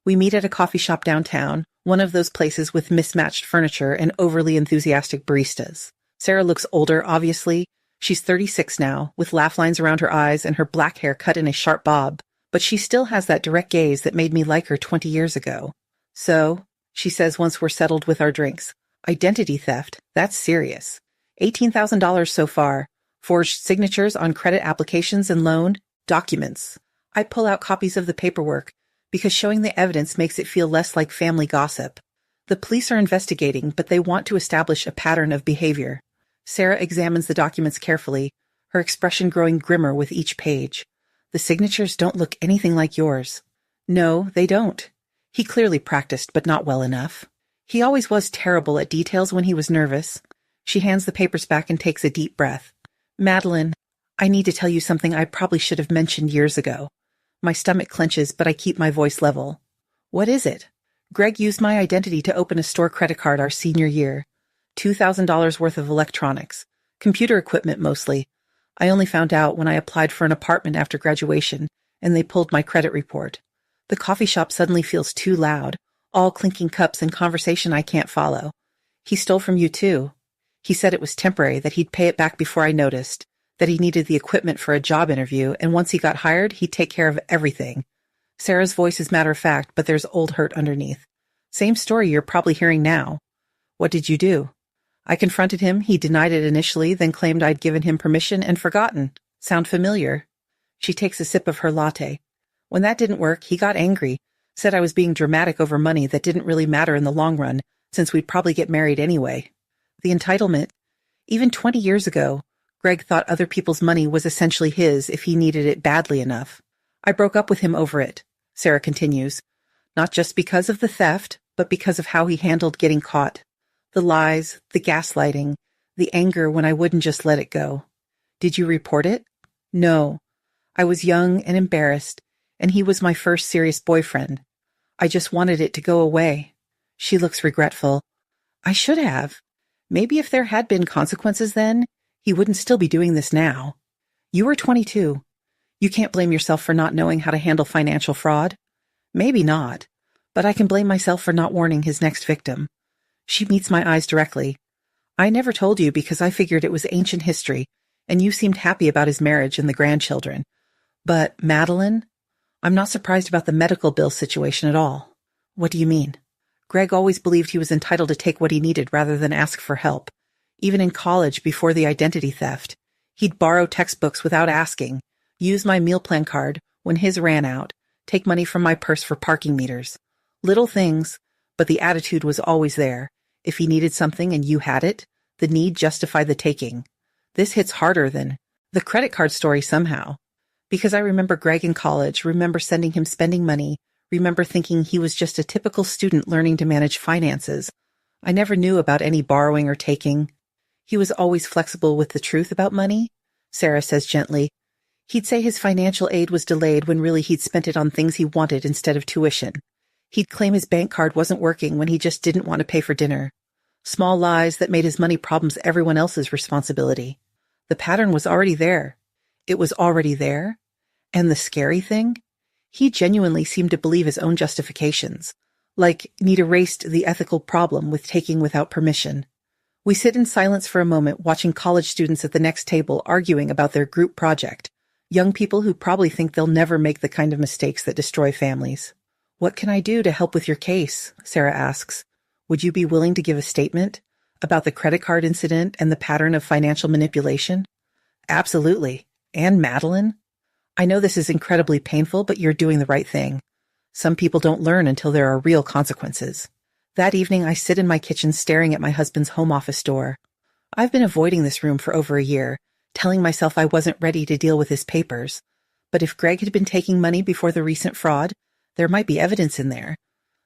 We meet at a coffee shop downtown, one of those places with mismatched furniture and overly enthusiastic baristas. Sarah looks older, obviously. She's 36 now, with laugh lines around her eyes and her black hair cut in a sharp bob, but she still has that direct gaze that made me like her 20 years ago. So, she says once we're settled with our drinks, identity theft, that's serious. $18,000 so far. Forged signatures on credit applications and loan documents. I pull out copies of the paperwork because showing the evidence makes it feel less like family gossip. The police are investigating, but they want to establish a pattern of behavior. Sarah examines the documents carefully, her expression growing grimmer with each page. The signatures don't look anything like yours. No, they don't. He clearly practiced, but not well enough. He always was terrible at details when he was nervous. She hands the papers back and takes a deep breath. Madeline, I need to tell you something I probably should have mentioned years ago. My stomach clenches, but I keep my voice level. What is it? Greg used my identity to open a store credit card our senior year. $2,000 worth of electronics. Computer equipment mostly. I only found out when I applied for an apartment after graduation, and they pulled my credit report. The coffee shop suddenly feels too loud, all clinking cups and conversation I can't follow. He stole from you too. He said it was temporary, that he'd pay it back before I noticed, that he needed the equipment for a job interview, and once he got hired, he'd take care of everything. Sarah's voice is matter-of-fact, but there's old hurt underneath. Same story you're probably hearing now. What did you do? I confronted him. He denied it initially, then claimed I'd given him permission and forgotten. Sound familiar? She takes a sip of her latte. When that didn't work, he got angry, said I was being dramatic over money that didn't really matter in the long run, since we'd probably get married anyway. The entitlement. Even 20 years ago, Greg thought other people's money was essentially his if he needed it badly enough. I broke up with him over it, Sarah continues. Not just because of the theft, but because of how he handled getting caught. The lies, the gaslighting, the anger when I wouldn't just let it go. Did you report it? No. I was young and embarrassed, and he was my first serious boyfriend. I just wanted it to go away. She looks regretful. I should have. Maybe if there had been consequences then, he wouldn't still be doing this now. You were 22. You can't blame yourself for not knowing how to handle financial fraud. Maybe not, but I can blame myself for not warning his next victim. She meets my eyes directly. I never told you because I figured it was ancient history, and you seemed happy about his marriage and the grandchildren. But, Madeline, I'm not surprised about the medical bill situation at all. What do you mean? Greg always believed he was entitled to take what he needed rather than ask for help. Even in college, before the identity theft, he'd borrow textbooks without asking, use my meal plan card when his ran out, take money from my purse for parking meters. Little things, but the attitude was always there. If he needed something and you had it, the need justified the taking. This hits harder than the credit card story somehow. Because I remember Greg in college, remember sending him spending money, remember thinking he was just a typical student learning to manage finances. I never knew about any borrowing or taking. He was always flexible with the truth about money, Sarah says gently. He'd say his financial aid was delayed when really he'd spent it on things he wanted instead of tuition. He'd claim his bank card wasn't working when he just didn't want to pay for dinner. Small lies that made his money problems everyone else's responsibility. The pattern was already there. It was already there. And the scary thing? He genuinely seemed to believe his own justifications. Like he'd erased the ethical problem with taking without permission. We sit in silence for a moment, watching college students at the next table arguing about their group project. Young people who probably think they'll never make the kind of mistakes that destroy families. What can I do to help with your case? Sarah asks. Would you be willing to give a statement about the credit card incident and the pattern of financial manipulation? Absolutely. And Madeline? I know this is incredibly painful, but you're doing the right thing. Some people don't learn until there are real consequences. That evening, I sit in my kitchen staring at my husband's home office door. I've been avoiding this room for over a year, telling myself I wasn't ready to deal with his papers. But if Greg had been taking money before the recent fraud, there might be evidence in there.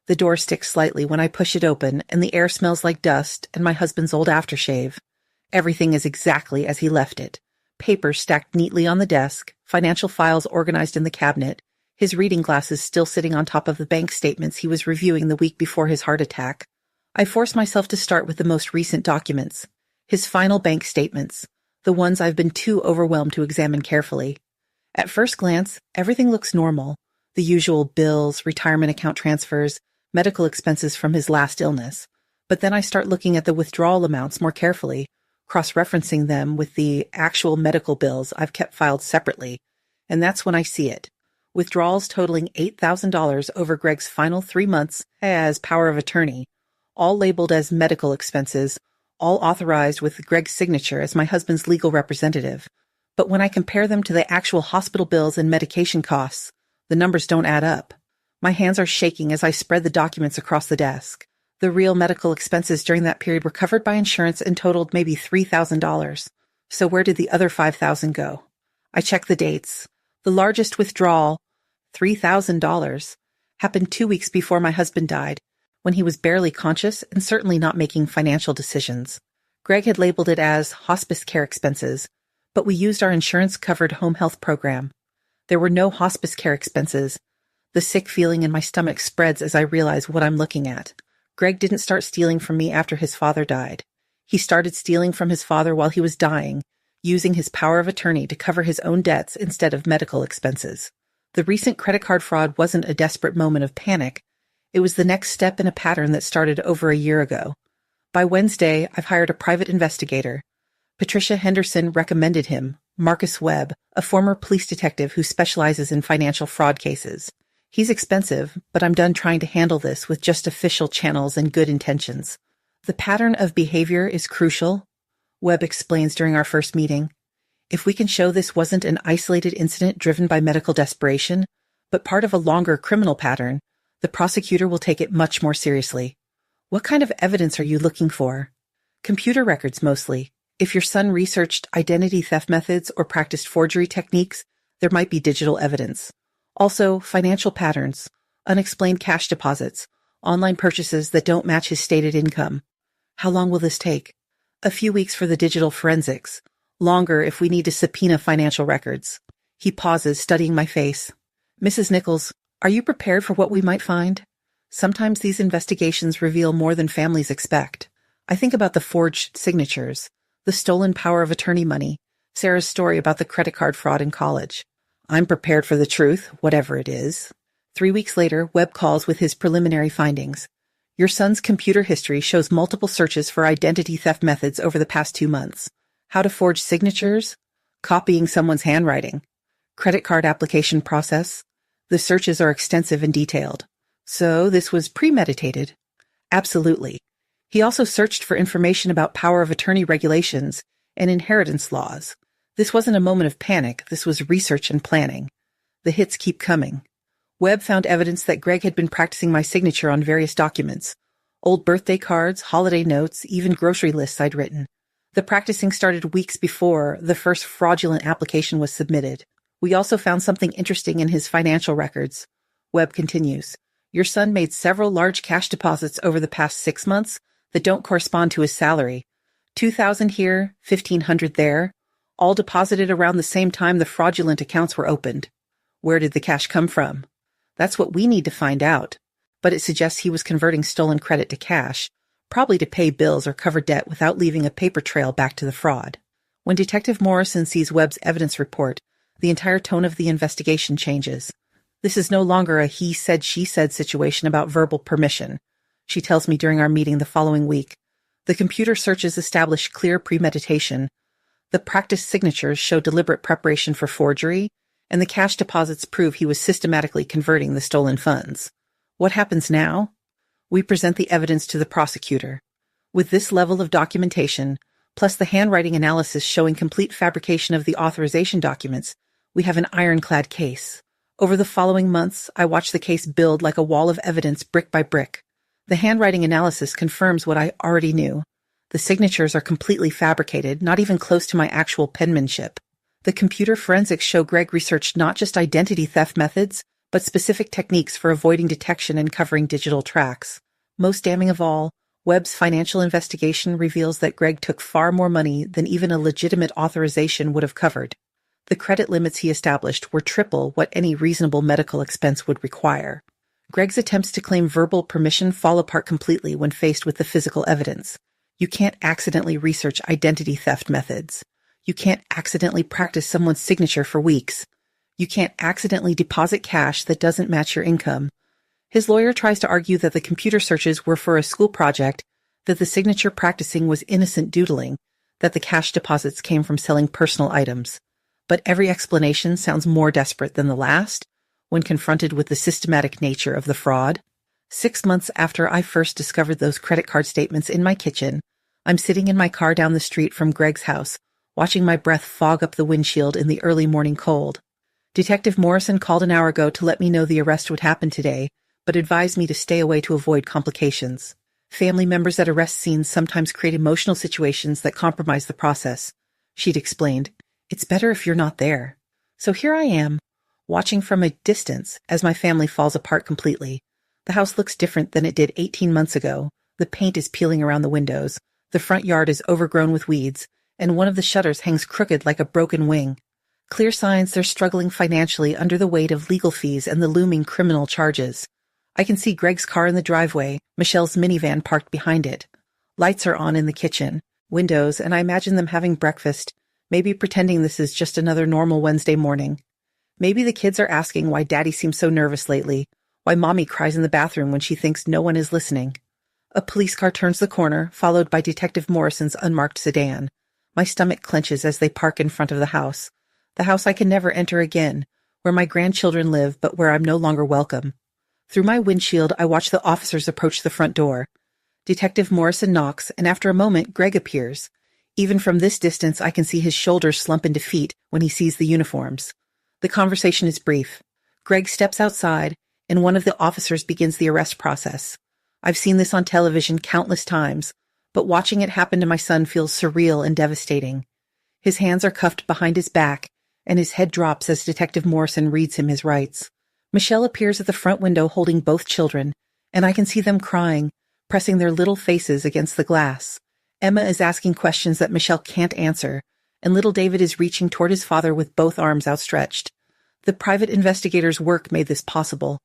The door sticks slightly when I push it open, and the air smells like dust and my husband's old aftershave. Everything is exactly as he left it. Papers stacked neatly on the desk, financial files organized in the cabinet, his reading glasses still sitting on top of the bank statements he was reviewing the week before his heart attack. I force myself to start with the most recent documents, his final bank statements, the ones I've been too overwhelmed to examine carefully. At first glance, everything looks normal. The usual bills, retirement account transfers, medical expenses from his last illness. But then I start looking at the withdrawal amounts more carefully, cross-referencing them with the actual medical bills I've kept filed separately. And that's when I see it. Withdrawals totaling $8,000 over Greg's final 3 months as power of attorney, all labeled as medical expenses, all authorized with Greg's signature as my husband's legal representative. But when I compare them to the actual hospital bills and medication costs, the numbers don't add up. My hands are shaking as I spread the documents across the desk. The real medical expenses during that period were covered by insurance and totaled maybe $3,000. So where did the other $5,000 go? I check the dates. The largest withdrawal, $3,000, happened 2 weeks before my husband died, when he was barely conscious and certainly not making financial decisions. Greg had labeled it as hospice care expenses, but we used our insurance-covered home health program. There were no hospice care expenses. The sick feeling in my stomach spreads as I realize what I'm looking at. Greg didn't start stealing from me after his father died. He started stealing from his father while he was dying, using his power of attorney to cover his own debts instead of medical expenses. The recent credit card fraud wasn't a desperate moment of panic. It was the next step in a pattern that started over a year ago. By Wednesday, I've hired a private investigator. Patricia Henderson recommended him, Marcus Webb, a former police detective who specializes in financial fraud cases. He's expensive, but I'm done trying to handle this with just official channels and good intentions. The pattern of behavior is crucial, Webb explains during our first meeting. If we can show this wasn't an isolated incident driven by medical desperation, but part of a longer criminal pattern, the prosecutor will take it much more seriously. What kind of evidence are you looking for? Computer records mostly. If your son researched identity theft methods or practiced forgery techniques, there might be digital evidence. Also, financial patterns, unexplained cash deposits, online purchases that don't match his stated income. How long will this take? A few weeks for the digital forensics. Longer if we need to subpoena financial records. He pauses, studying my face. Mrs. Nichols, are you prepared for what we might find? Sometimes these investigations reveal more than families expect. I think about the forged signatures, the stolen power of attorney money, Sarah's story about the credit card fraud in college. I'm prepared for the truth, whatever it is. 3 weeks later, Webb calls with his preliminary findings. Your son's computer history shows multiple searches for identity theft methods over the past 2 months. How to forge signatures, copying someone's handwriting, credit card application process. The searches are extensive and detailed. So this was premeditated. Absolutely. He also searched for information about power of attorney regulations and inheritance laws. This wasn't a moment of panic. This was research and planning. The hits keep coming. Webb found evidence that Greg had been practicing my signature on various documents, Old birthday cards, holiday notes, even grocery lists I'd written. The practicing started weeks before the first fraudulent application was submitted. We also found something interesting in his financial records. Webb continues. Your son made several large cash deposits over the past 6 months that don't correspond to his salary. $2,000 here, $1,500 there, all deposited around the same time the fraudulent accounts were opened. Where did the cash come from? That's what we need to find out. But it suggests he was converting stolen credit to cash, probably to pay bills or cover debt without leaving a paper trail back to the fraud. When Detective Morrison sees Webb's evidence report, the entire tone of the investigation changes. This is no longer a he said, she said situation about verbal permission. She tells me during our meeting the following week. The computer searches establish clear premeditation. The practiced signatures show deliberate preparation for forgery, and the cash deposits prove he was systematically converting the stolen funds. What happens now? We present the evidence to the prosecutor. With this level of documentation, plus the handwriting analysis showing complete fabrication of the authorization documents, we have an ironclad case. Over the following months, I watched the case build like a wall of evidence brick by brick. The handwriting analysis confirms what I already knew. The signatures are completely fabricated, not even close to my actual penmanship. The computer forensics show Greg researched not just identity theft methods, but specific techniques for avoiding detection and covering digital tracks. Most damning of all, Webb's financial investigation reveals that Greg took far more money than even a legitimate authorization would have covered. The credit limits he established were triple what any reasonable medical expense would require. Greg's attempts to claim verbal permission fall apart completely when faced with the physical evidence. You can't accidentally research identity theft methods. You can't accidentally practice someone's signature for weeks. You can't accidentally deposit cash that doesn't match your income. His lawyer tries to argue that the computer searches were for a school project, that the signature practicing was innocent doodling, that the cash deposits came from selling personal items. But every explanation sounds more desperate than the last when confronted with the systematic nature of the fraud. 6 months after I first discovered those credit card statements in my kitchen, I'm sitting in my car down the street from Greg's house, watching my breath fog up the windshield in the early morning cold. Detective Morrison called an hour ago to let me know the arrest would happen today, but advised me to stay away to avoid complications. Family members at arrest scenes sometimes create emotional situations that compromise the process. She'd explained, "It's better if you're not there." So here I am, watching from a distance as my family falls apart completely. The house looks different than it did 18 months ago. The paint is peeling around the windows, the front yard is overgrown with weeds, and one of the shutters hangs crooked like a broken wing. Clear signs they're struggling financially under the weight of legal fees and the looming criminal charges. I can see Greg's car in the driveway, Michelle's minivan parked behind it. Lights are on in the kitchen, windows, and I imagine them having breakfast, maybe pretending this is just another normal Wednesday morning. Maybe the kids are asking why Daddy seems so nervous lately, why Mommy cries in the bathroom when she thinks no one is listening. A police car turns the corner, followed by Detective Morrison's unmarked sedan. My stomach clenches as they park in front of the house I can never enter again, where my grandchildren live but where I'm no longer welcome. Through my windshield, I watch the officers approach the front door. Detective Morrison knocks, and after a moment, Greg appears. Even from this distance, I can see his shoulders slump into feet when he sees the uniforms. The conversation is brief. Greg steps outside, and one of the officers begins the arrest process. I've seen this on television countless times, but watching it happen to my son feels surreal and devastating. His hands are cuffed behind his back, and his head drops as Detective Morrison reads him his rights. Michelle appears at the front window holding both children, and I can see them crying, pressing their little faces against the glass. Emma is asking questions that Michelle can't answer, and little David is reaching toward his father with both arms outstretched. The private investigator's work made this possible.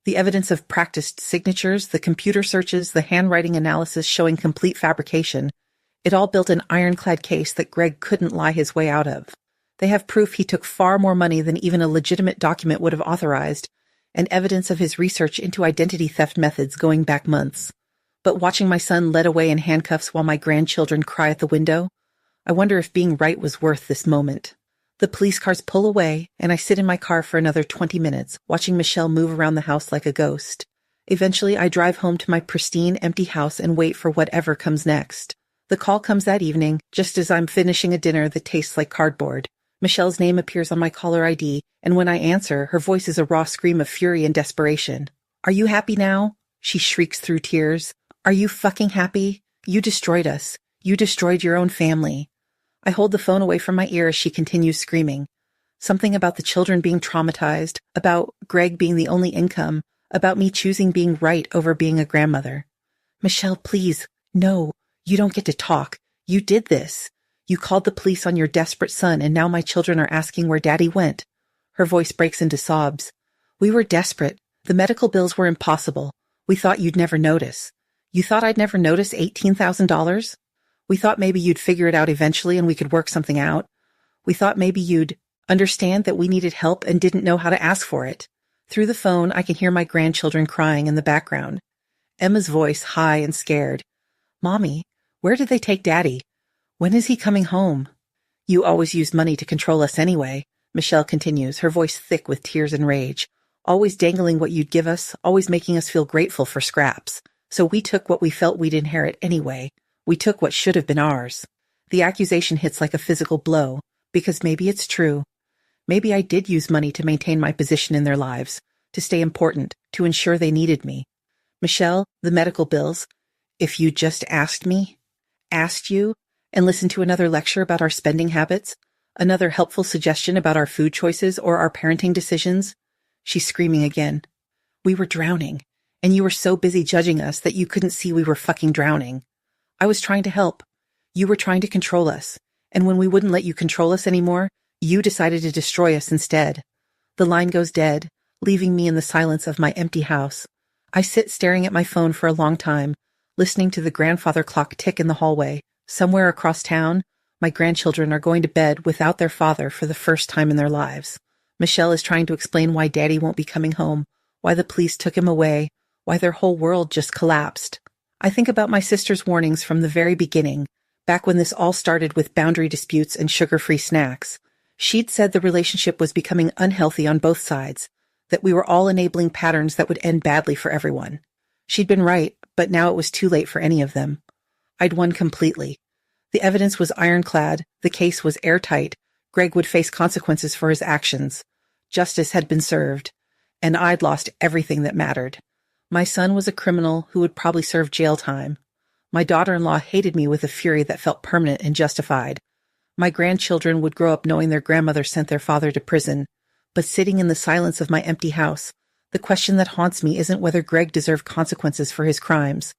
The evidence of practiced signatures, the computer searches, the handwriting analysis showing complete fabrication, it all built an ironclad case that Greg couldn't lie his way out of. They have proof he took far more money than even a legitimate document would have authorized, and evidence of his research into identity theft methods going back months. But watching my son led away in handcuffs while my grandchildren cry at the window, I wonder if being right was worth this moment. The police cars pull away, and I sit in my car for another 20 minutes, watching Michelle move around the house like a ghost. Eventually, I drive home to my pristine, empty house and wait for whatever comes next. The call comes that evening, just as I'm finishing a dinner that tastes like cardboard. Michelle's name appears on my caller ID, and when I answer, her voice is a raw scream of fury and desperation. "Are you happy now?" She shrieks through tears. Are you fucking happy? You destroyed us. You destroyed your own family. I hold the phone away from my ear as she continues screaming. Something about the children being traumatized, about Greg being the only income, about me choosing being right over being a grandmother. Michelle, please. No, you don't get to talk. You did this. You called the police on your desperate son, and now my children are asking where Daddy went. Her voice breaks into sobs. We were desperate. The medical bills were impossible. We thought you'd never notice. You thought I'd never notice $18,000? We thought maybe you'd figure it out eventually and we could work something out. We thought maybe you'd understand that we needed help and didn't know how to ask for it. Through the phone, I can hear my grandchildren crying in the background. Emma's voice high and scared. Mommy, where did they take Daddy? When is he coming home? You always used money to control us anyway, Michelle continues, her voice thick with tears and rage. Always dangling what you'd give us, always making us feel grateful for scraps. So we took what we felt we'd inherit anyway. We took what should have been ours. The accusation hits like a physical blow, because maybe it's true. Maybe I did use money to maintain my position in their lives, to stay important, to ensure they needed me. Michelle, the medical bills, if you just asked you, and listened to another lecture about our spending habits, another helpful suggestion about our food choices or our parenting decisions. She's screaming again. We were drowning, and you were so busy judging us that you couldn't see we were fucking drowning. I was trying to help. You were trying to control us, and when we wouldn't let you control us anymore, you decided to destroy us instead. The line goes dead, leaving me in the silence of my empty house. I sit staring at my phone for a long time, listening to the grandfather clock tick in the hallway. Somewhere across town, my grandchildren are going to bed without their father for the first time in their lives. Michelle is trying to explain why Daddy won't be coming home, why the police took him away, why their whole world just collapsed. I think about my sister's warnings from the very beginning, back when this all started with boundary disputes and sugar-free snacks. She'd said the relationship was becoming unhealthy on both sides, that we were all enabling patterns that would end badly for everyone. She'd been right, but now it was too late for any of them. I'd won completely. The evidence was ironclad, the case was airtight, Greg would face consequences for his actions. Justice had been served, and I'd lost everything that mattered. My son was a criminal who would probably serve jail time. My daughter-in-law hated me with a fury that felt permanent and justified. My grandchildren would grow up knowing their grandmother sent their father to prison. But sitting in the silence of my empty house, the question that haunts me isn't whether Greg deserved consequences for his crimes.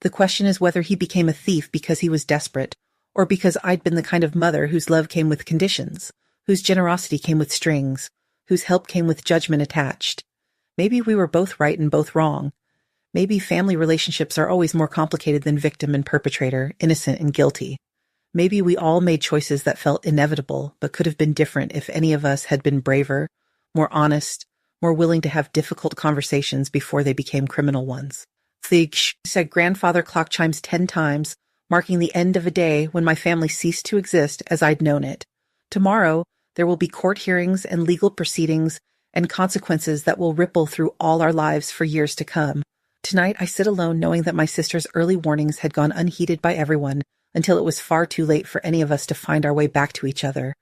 The question is whether he became a thief because he was desperate, or because I'd been the kind of mother whose love came with conditions, whose generosity came with strings, whose help came with judgment attached. Maybe we were both right and both wrong. Maybe family relationships are always more complicated than victim and perpetrator, innocent and guilty. Maybe we all made choices that felt inevitable, but could have been different if any of us had been braver, more honest, more willing to have difficult conversations before they became criminal ones. The said grandfather clock chimes 10 times, marking the end of a day when my family ceased to exist as I'd known it. Tomorrow, there will be court hearings and legal proceedings and consequences that will ripple through all our lives for years to come. Tonight, I sit alone knowing that my sister's early warnings had gone unheeded by everyone until it was far too late for any of us to find our way back to each other.